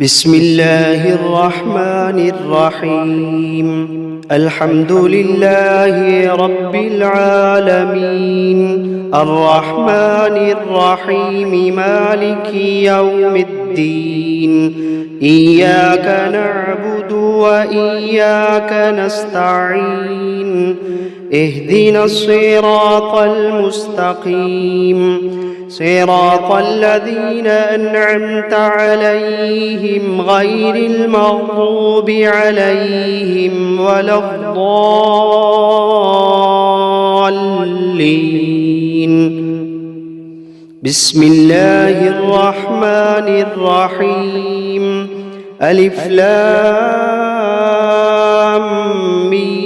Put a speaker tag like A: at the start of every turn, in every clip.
A: بسم الله الرحمن الرحيم. الحمد لله رب العالمين، الرحمن الرحيم، مالك يوم الدين. إياك نعبد وإياك نستعين، اهدنا الصراط المستقيم، صراط الذين أنعمت عليهم غير المغضوب عليهم ولا الضالين. بسم الله الرحمن الرحيم. ألف لام ميم.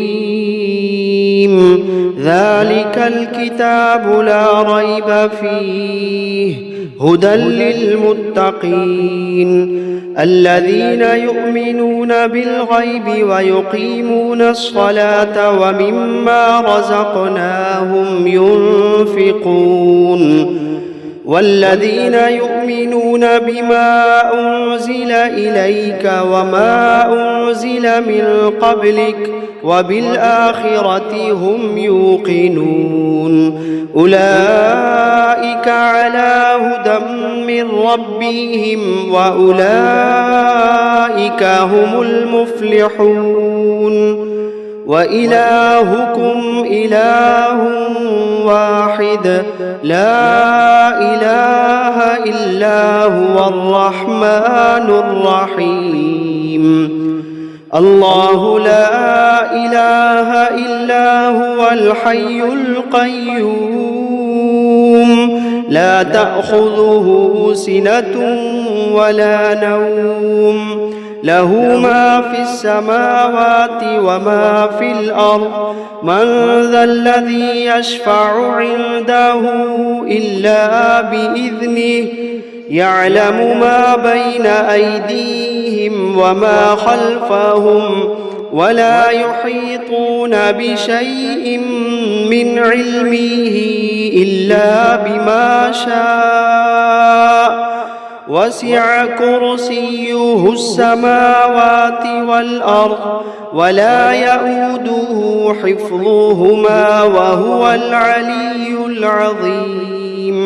A: ذلك الكتاب لا ريب فيه، هدى للمتقين الذين يؤمنون بالغيب ويقيمون الصلاة ومما رزقناهم ينفقون، والذين يؤمنون بما أنزل إليك وما أنزل من قبلك وبالآخرة هم يوقنون. أولئك على هدى من ربهم وأولئك هم المفلحون. وإلهكم إله واحد، لا إله إلا هو الرحمن الرحيم. الله لا إله إلا هو الحي القيوم، لا تأخذه سنة ولا نوم، له ما في السماوات وما في الأرض. من ذا الذي يشفع عنده إلا بإذنه، يعلم ما بين أيديهم وما خلفهم، ولا يحيطون بشيء من علمه إلا بما شاء. وسع كرسيه السماوات والأرض ولا يئوده حفظهما وهو العلي العظيم.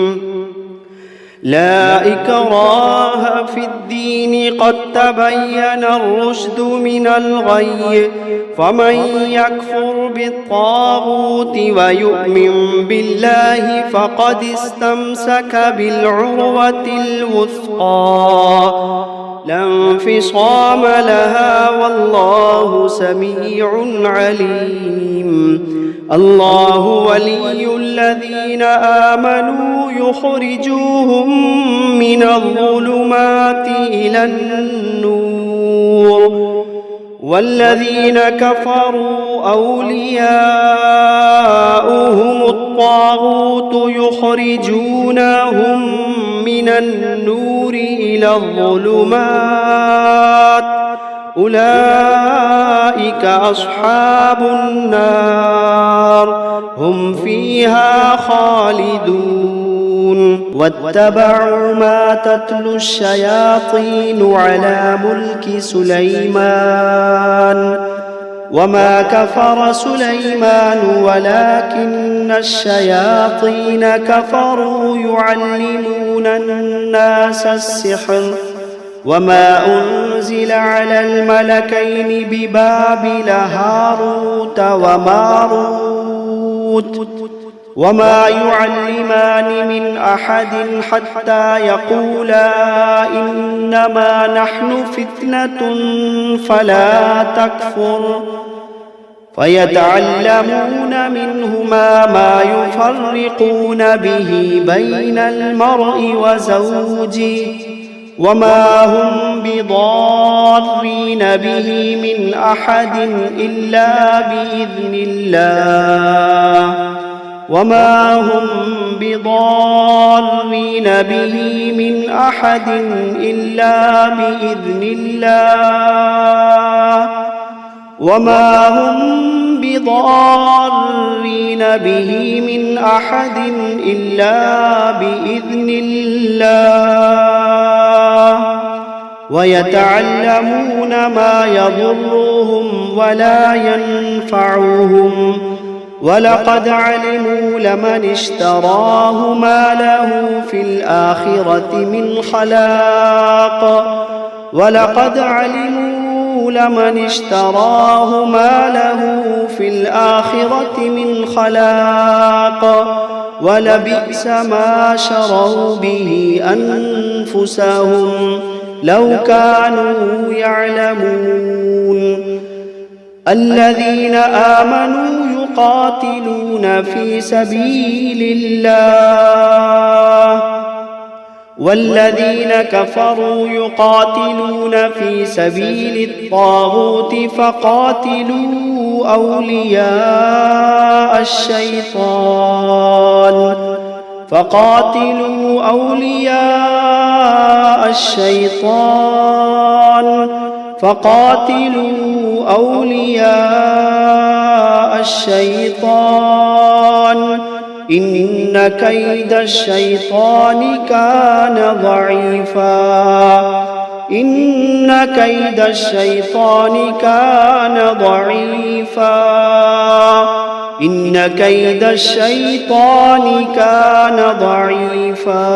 A: لا إكراه في الدين، قد تبين الرشد من الغي، فمن يكفر بالطاغوت ويؤمن بالله فقد استمسك بالعروة الوثقى، لا انفصام لها، والله سميع عليم. الله ولي الذين آمنوا يخرجوهم من الظلمات إلى النور، والذين كفروا أولياؤهم الطاغوت يخرجونهم من النور إلى الظلمات. أولئك أصحاب النار، هم فيها خالدون. واتبعوا ما تتلو الشياطين على ملك سليمان، وما كفر سليمان ولكن الشياطين كفروا يعلمون الناس السحر. وما أنزل على الملكين ببابل هاروت وماروت، وما يعلمان من أحد حتى يقولا إنما نحن فتنة فلا تكفر، فيتعلمون منهما ما يفرقون به بين المرء وزوجه، وما هم بضارين به من أحد إلا بإذن الله، وما هم بضارين به من أحد إلا بإذن الله، وما هم بضارين به من أحد إلا بإذن الله. ويتعلمون ما يضرهم ولا ينفعهم ولقد علموا لمن اشتراه ما له في الآخرة من خلاق ولقد علموا لمن اشتراه ما له في الآخرة من خلاق ولبئس ما شروا به أنفسهم لو كانوا يعلمون الذين آمنوا يقاتلون في سبيل الله والذين كفروا يقاتلون في سبيل الطاغوت فقاتلوا أولياء الشيطان إن كيد الشيطان كان ضعيفا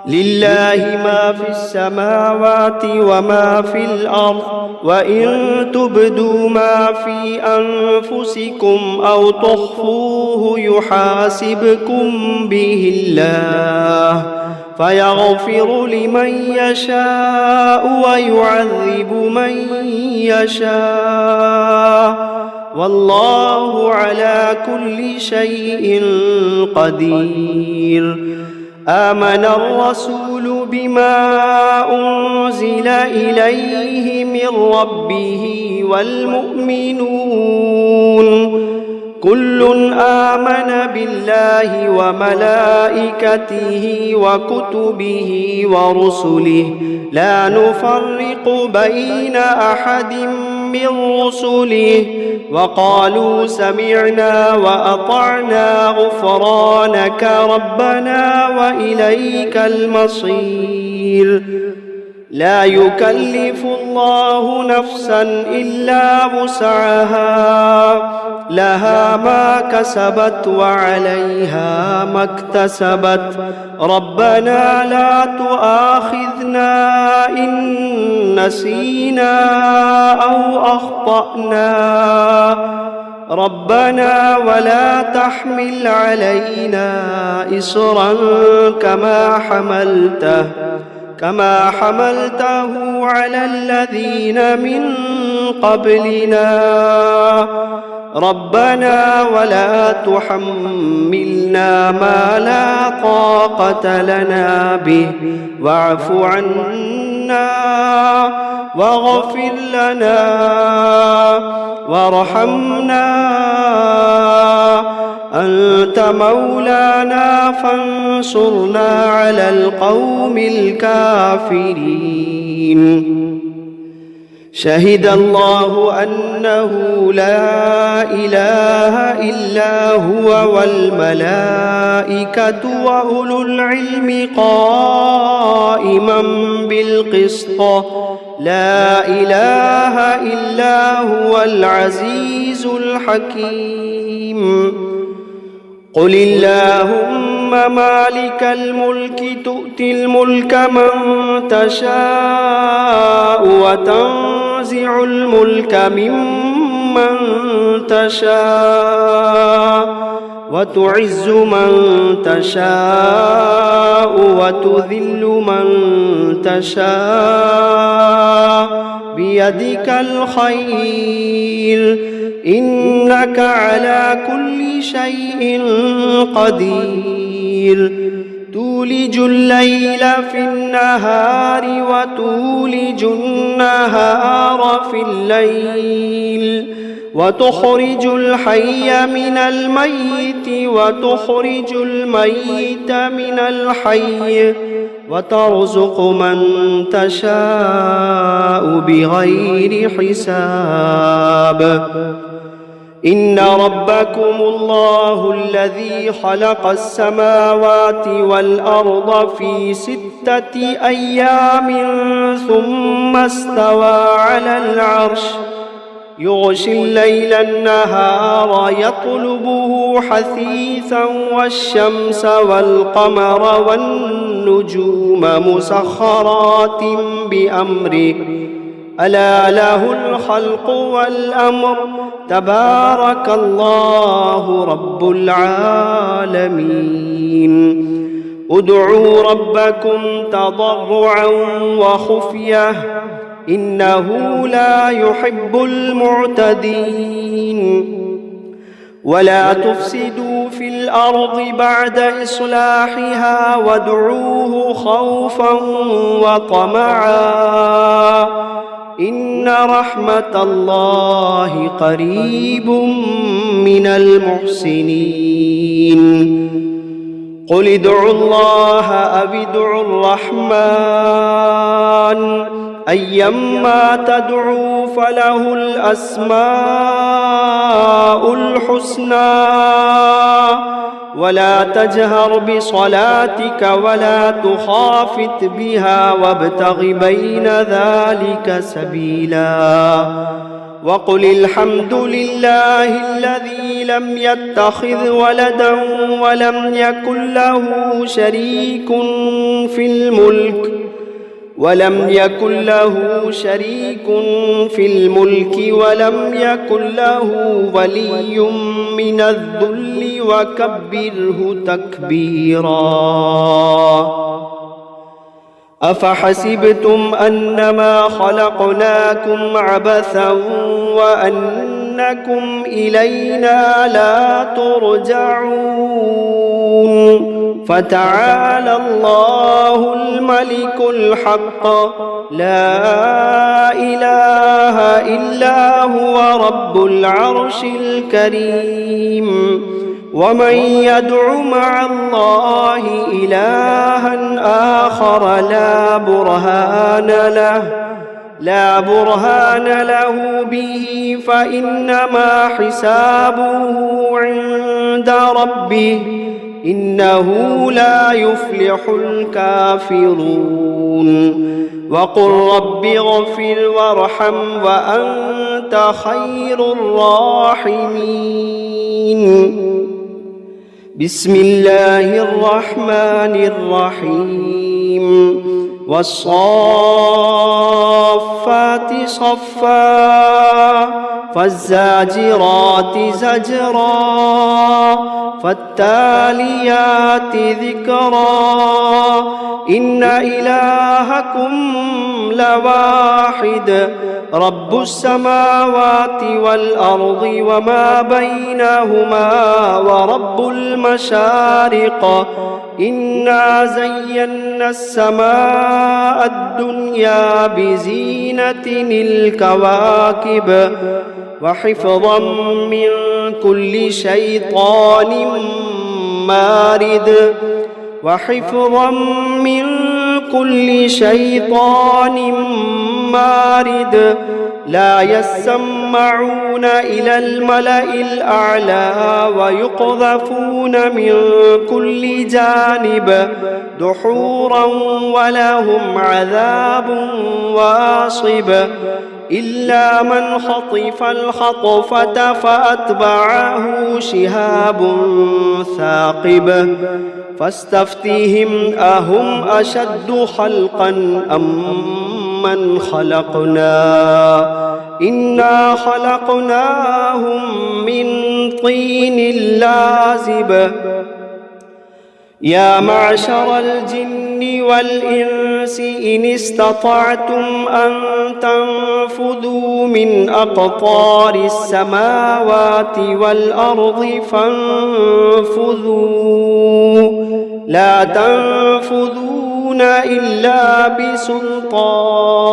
A: لله ما في السماوات وما في الأرض وإن تبدوا ما في أنفسكم أو تخفوه يحاسبكم به الله فيغفر لمن يشاء ويعذب من يشاء والله على كل شيء قدير آمن الرسول بما أنزل إليه من ربه والمؤمنون كل آمن بالله وملائكته وكتبه ورسله لا نفرق بين أحد من رسله وقالوا سمعنا وأطعنا غفرانك ربنا وإليك المصير لا يكلف الله نفسا إلا وسعها لها ما كسبت وعليها ما اكتسبت ربنا لا تؤاخذنا إن نسينا أو أخطأنا ربنا ولا تحمل علينا إصرا كما حملته على الذين من قبلنا ربنا ولا تحملنا ما لا طاقة لنا به واعف عنا واغفر لنا وارحمنا أنت مولانا فانصرنا على القوم الكافرين شهد الله أنه لا إله إلا هو والملائكة وأولو العلم قائما بالقسط لا إله إلا هو العزيز الحكيم قل اللهم مالك الملك تؤتي الملك من تشاء وتنزع الملك ممن تشاء وتعز من تشاء وتذل من تشاء بيدك الخير إنك على كل شيء قدير تولج الليل في النهار وتولج النهار في الليل وتخرج الحي من الميت وتخرج الميت من الحي وترزق من تشاء بغير حساب إن ربكم الله الذي خلق السماوات والأرض في 6 أيام ثم استوى على العرش يغشي الليل النهار يطلبه حثيثا والشمس والقمر والنجوم مسخرات بأمره ألا له الخلق والأمر تبارك الله رب العالمين ادعوا ربكم تضرعا وخفية إنه لا يحب المعتدين ولا تفسدوا في الأرض بعد إصلاحها وادعوه خوفا وطمعا إن رحمة الله قريب من المحسنين قل ادعوا الله أو ادعوا الرحمن أيما تدعوا فله الأسماء الحسنى ولا تجهر بصلاتك ولا تخافت بها وابتغ بين ذلك سبيلا وقل الحمد لله الذي لم يتخذ ولدا ولم يكن له شريك في الملك ولم يكن ولم يكن له ولي من الذل وكبره تكبيرا أفحسبتم أنما خلقناكم عبثا وأنكم إلينا لا ترجعون فتعالى الله الملك الحق لا إله إلا هو رب العرش الكريم ومن يدع مع الله إلها آخر لا برهان له به فإنما حسابه عند ربه إنه لا يفلح الكافرون وقل رب اغفر وارحم وأنت خير الراحمين بسم الله الرحمن الرحيم والصافات صفا فالزاجرات زجرا فالتاليات ذكرا إن إلهكم لواحد رب السماوات والأرض وما بينهما ورب المشارق إنا زينا السماء الدنيا بزينة الكواكب وحفظا من كل شيطان مارد لا يسمعون إلى الملأ الأعلى ويقذفون من كل جانب دحورا ولهم عذاب واصب إلا من خطف الخطفة فأتبعه شهاب ثاقب فاستفتهم أهم أشد خلقا أم من خلقنا إنا خلقناهم من طين لازب يا معشر الجن والإنس إن استطعتم أن تنفذوا من أقطار السماوات والأرض فانفذوا لا تنفذون إلا بسلطان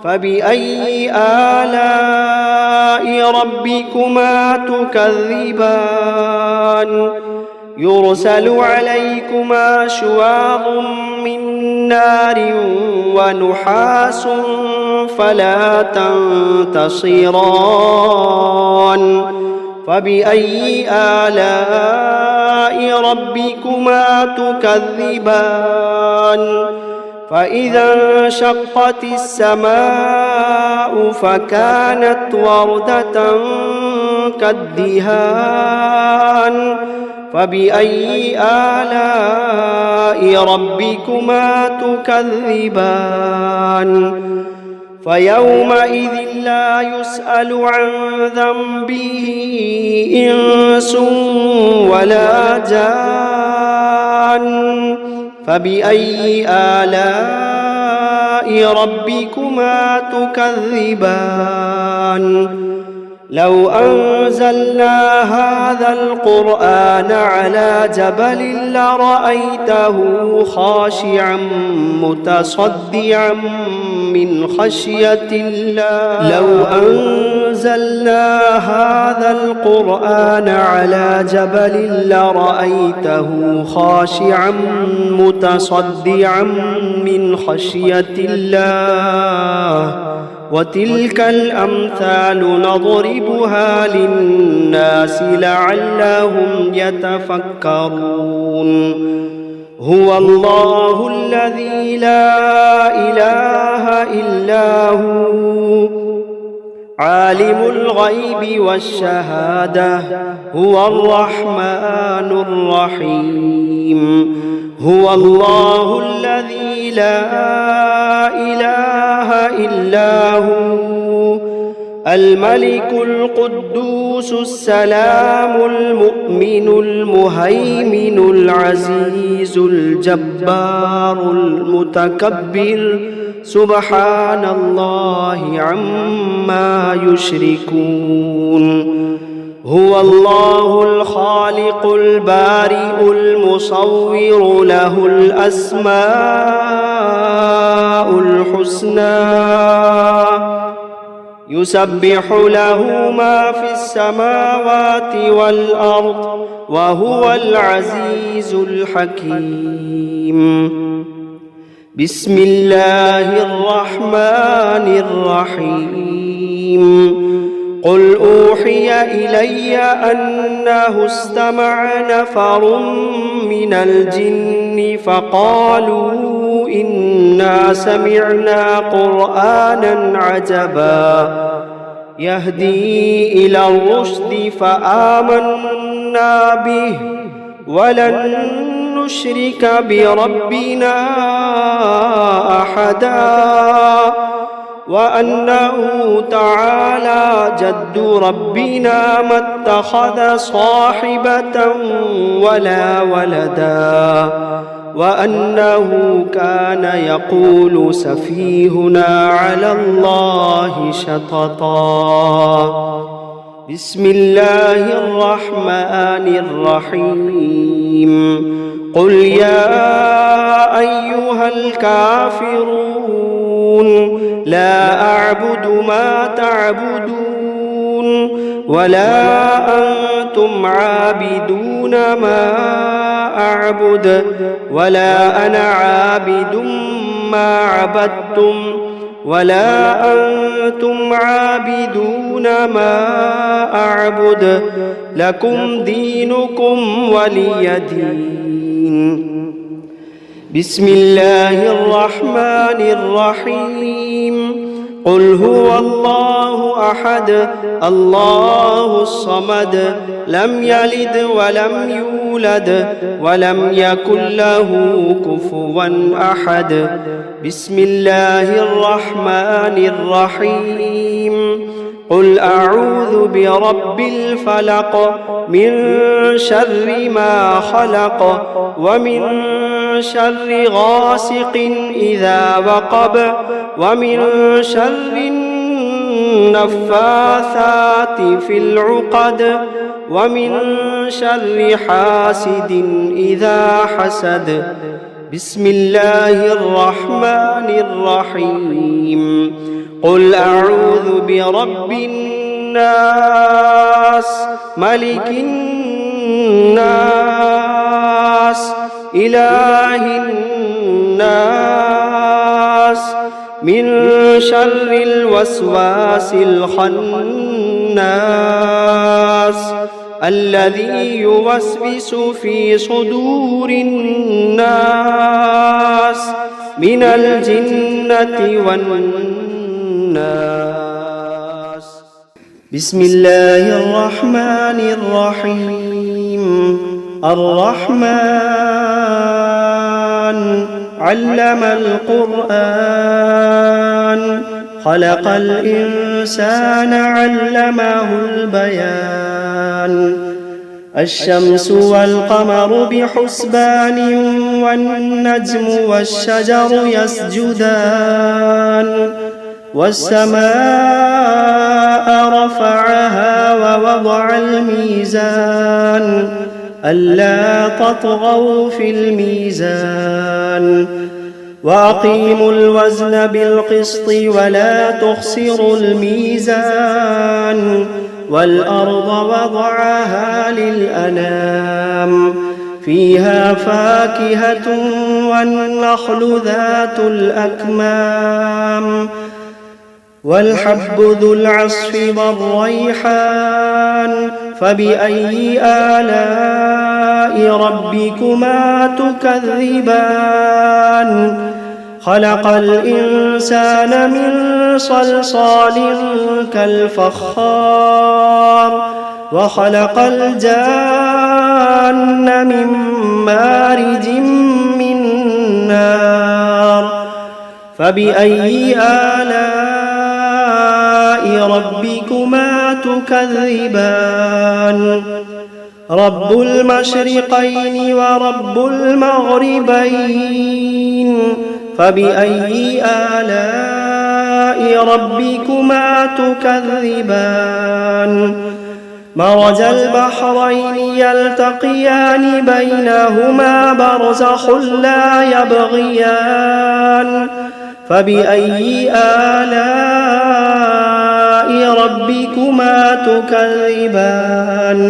A: فبأي آلاء ربكما تكذبان يرسل عليكما شواظ من نار ونحاس فلا تنتصران فبأي آلاء ربكما تكذبان فإذا انشقت السماء فكانت وردة كالدهان فبأي آلاء ربكما تكذبان فيومئذ لا يسأل عن ذنبه إنس ولا جان فبأي آلاء ربكما تكذبان لو أنزلنا هذا القرآن على جبل لرأيته خاشعا متصدعا من خشية الله لو أنزلنا هذا القرآن على جبل لرأيته خاشعا متصدعا من خشية الله وتلك الأمثال نضربها للناس لعلهم يتفكرون هو الله الذي لا إله إلا هو عالم الغيب والشهادة هو الرحمن الرحيم هو الله الذي لا إله إلا هو الملك القدوس السلام المؤمن المهيمن العزيز الجبار المتكبر سبحان الله عما يشركون هو الله الخالق البارئ المصور له الأسماء الحسنى يسبح له ما في السماوات والأرض وهو العزيز الحكيم بسم الله الرحمن الرحيم قل أوحي إلي أنه استمع نفر من الجن فقالوا إنا سمعنا قرآنا عجبا يهدي إلى الرشد فآمنا به ولن نشرك بربنا أحدا وأنه تعالى جد ربنا ما اتخذ صاحبة ولا ولدا وأنه كان يقول سفيهنا على الله شططا بسم الله الرحمن الرحيم قل يا أيها الكافرون لا أعبد ما تعبدون ولا أنتم عابدون ما أعبد ولا أنا عابد ما عبدتم ولا أنتم عابدون ما أعبد لكم دينكم ولي دين بسم الله الرحمن الرحيم قل هو الله أحد الله الصمد لم يلد ولم يولد ولم يكن له كفوا أحد بسم الله الرحمن الرحيم قل أعوذ برب الفلق من شر ما خلق ومن شر غاسق إذا وقب ومن شر النفاثات في العقد ومن شر حاسد إذا حسد بسم الله الرحمن الرحيم قل أعوذ برب الناس ملك الناس إله الناس الناس من شر الوسواس الخناس الذي يوسوس في صدور الناس من الجنة والناس. بسم الله الرحمن الرحيم. الرحمن علم القرآن خلق الإنسان علمه البيان. الشمس والقمر بحسبان والنجم والشجر يسجدان والسماء رفعها ووضع الميزان ألا تطغوا في الميزان وأقيموا الوزن بالقسط ولا تخسروا الميزان والأرض وضعها للأنام فيها فاكهة والنخل ذات الأكمام والحب ذو العصف والريحان فبأي آلاء ربكما تكذبان. خلق الإنسان من صلصال كالفخار وخلق الجان من مارج من نار فبأي آلاء ربكما تكذبان. رب المشرقين ورب المغربين فبأي آلاء ربكما تكذبان. مرج البحرين يلتقيان بينهما برزخ لا يبغيان فبأي آلاء ربكما تكذبان.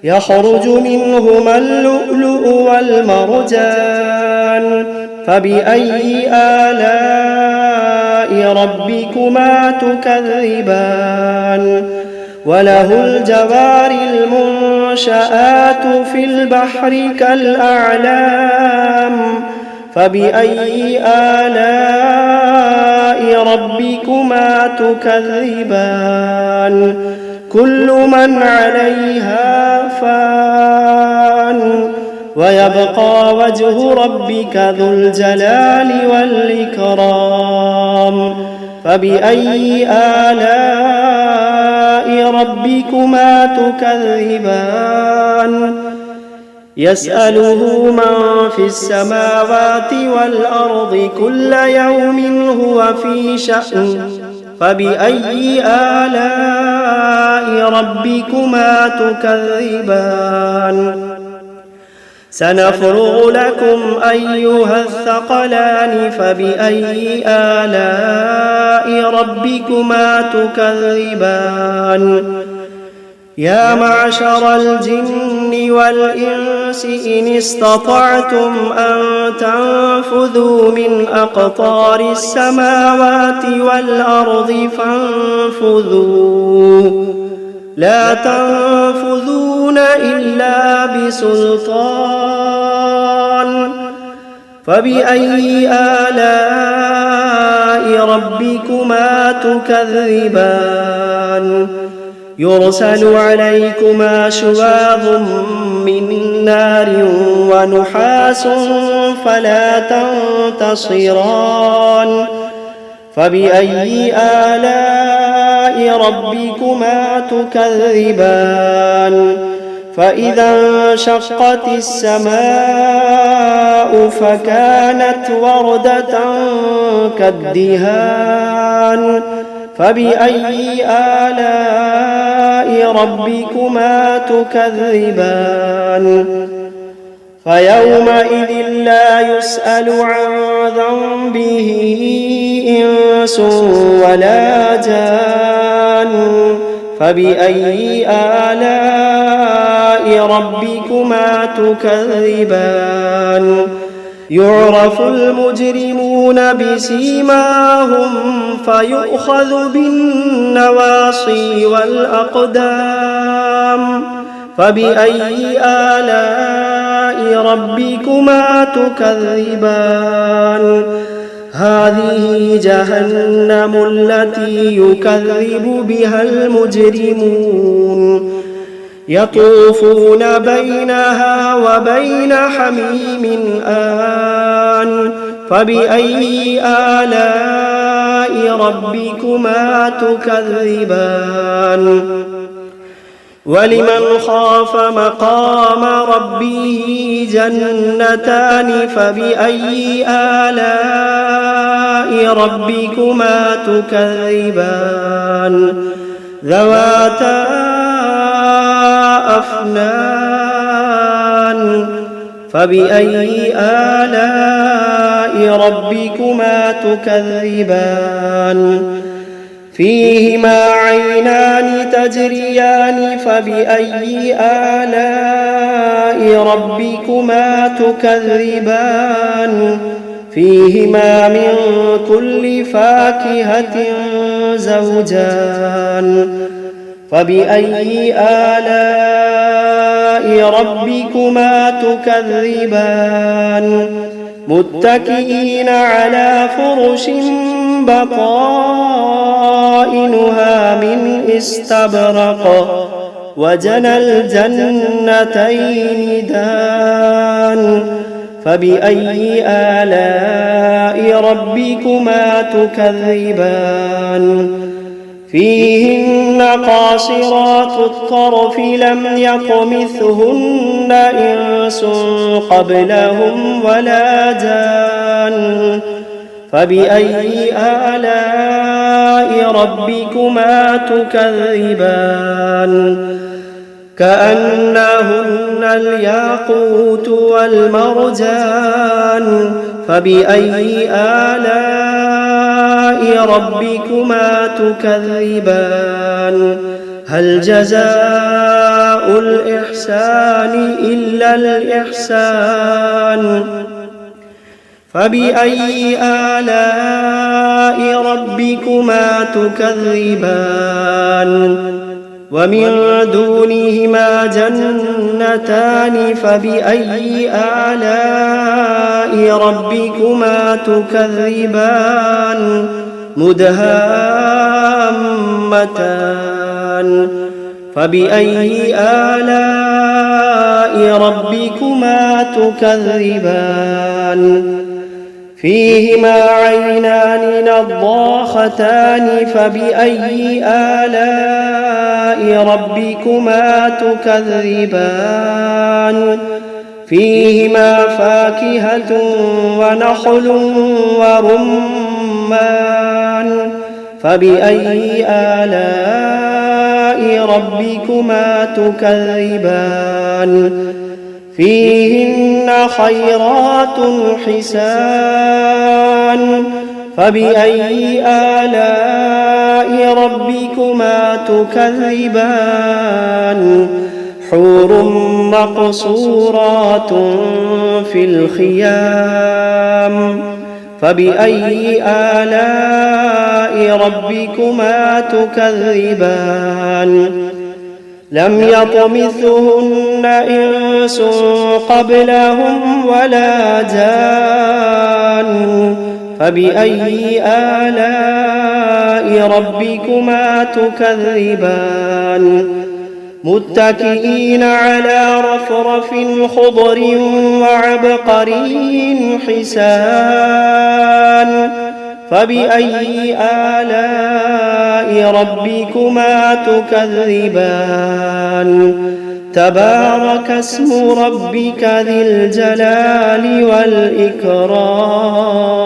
A: يخرج منهما اللؤلؤ والمرجان فبأي آلاء ربكما تكذبان. وله الجوار المنشآت في البحر كالأعلام فبأي آلاء ربكما تكذبان. كل من عليها فان ويبقى وجه ربك ذو الجلال والإكرام فبأي آلاء ربكما تكذبان. يسأله من في السماوات والأرض كل يوم هو في شأن فبأي آلاء ربكما تكذبان. سنفرغ لكم أيها الثقلان فبأي آلاء ربكما تكذبان. يا معشر الجن والإنس إن استطعتم أن تنفذوا من أقطار السماوات والأرض فانفذوا لا تنفذون إلا بسلطان فبأي آلاء ربكما تكذبان. يرسل عليكما شواظ من نار ونحاس فلا تنتصران فبأي آلاء ربكما تكذبان. فإذا انشقت السماء فكانت وردة كالدهان فبأي آلاء ربكما تكذبان. فيومئذ لا يسأل عن ذنبه إنس ولا جان فبأي آلاء ربكما تكذبان. يعرف المجرمون بسيماهم فيؤخذ بالنواصي والأقدام فبأي آلاء ربكما تكذبان هذه جهنم التي يكذب بها المجرمون يطوفون بينها وبين حميم آن فبأي آلاء ربكما تكذبان ولمن خاف مقام ربه جنتان فبأي آلاء ربكما تكذبان ذواتا أفنان فبأي آلاء ربكما تكذبان فيهما عينان تجريان فبأي آلاء ربكما تكذبان فيهما من كل فاكهة زوجان فبأي آلاء ربكما تكذبان متكئين على فرش بطائنها من استبرق وجنى الجنتين دان فبأي آلاء ربكما تكذبان فيهن قاصرات الطرف لم يطمثهن إنس قبلهم ولا جان فبأي آلاء ربكما تكذبان كأنهن الياقوت والمرجان فبأي آلاء ربكما تكذبان هل جزاء الإحسان إلا الإحسان فبأي آلاء ربكما تكذبان ومن دونهما جنتان فبأي آلاء ربكما تكذبان مدهامتان فبأي آلاء ربكما تكذبان فيهما عينان نضاختان فبأي آلاء ربكما تكذبان فيهما فاكهة ونخل ورمان فبأي آلاء ربكما تكذبان فيهن خيرات حسان فبأي آلاء ربكما تكذبان حور مقصورات في الخيام فبأي آلاء ربكما تكذبان لم يطمثهن إنس قبلهم ولا جان فبأي آلاء ربكما تكذبان متكئين على رفرف خضر وعبقري حسان فبأي آلاء ربكما تكذبان تبارك اسم ربك ذي الجلال والإكرام